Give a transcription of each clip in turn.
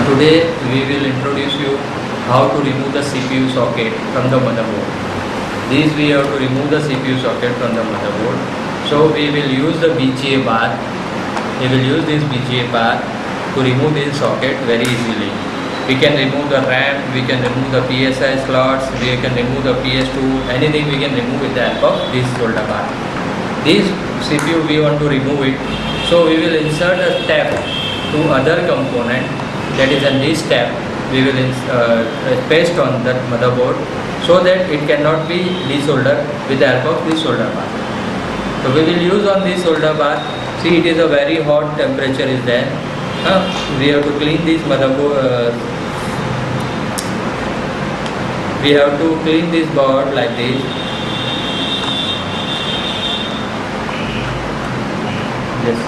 Today we will introduce you how to remove the CPU socket from the motherboard. This we have to remove the CPU socket from the motherboard. So we will use the BGA bar. We will use this BGA bar to remove this socket very easily. We can remove the RAM, we can remove the PSI slots, we can remove the PS2, anything we can remove with the help of this solder bar. This CPU we want to remove it, so we will insert a tab to other component, that is in this tab we will paste on that motherboard so that it cannot be desoldered with the help of this solder bar. So we will use on this solder bar. See, it is a very hot temperature is there. We have to clean this motherboard. We have to clean this board like this. Yes,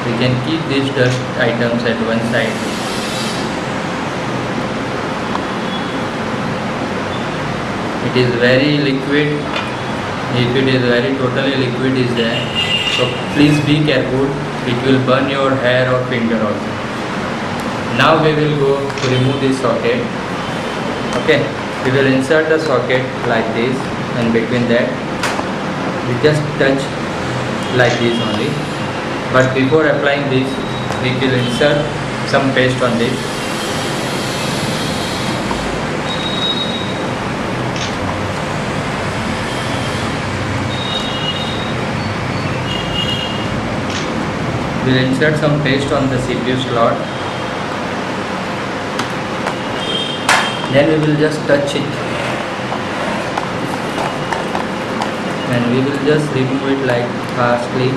we can keep these dust items at one side. It is very liquid. If it is very totally liquid is there, so please be careful. It will burn your hair or finger also. Now we will go to remove this socket. Okay, we will insert the socket like this, and between that we just touch like this only. But before applying this, we will insert some paste on this. We will insert some paste on the CPU slot. Then we will just touch it, and we will just remove it like fastly.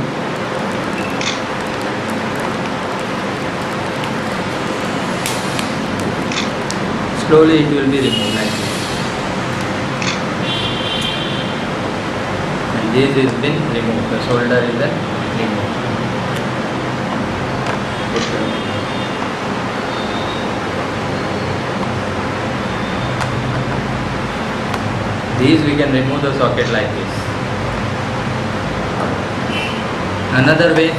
Slowly it will be removed like this. And this has been removed. The solder is removed. These we can remove the socket like this. Another way,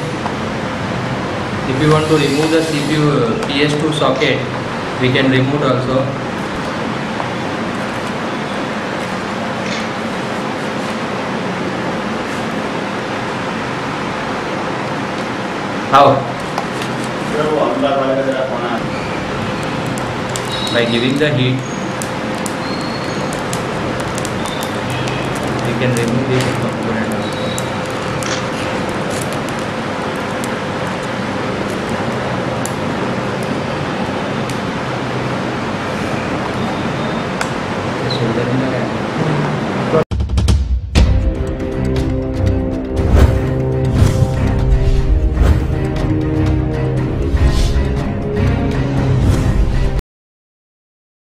if you want to remove the CPU PS2 socket, we can remove also. How? By giving the heat, we can remove this.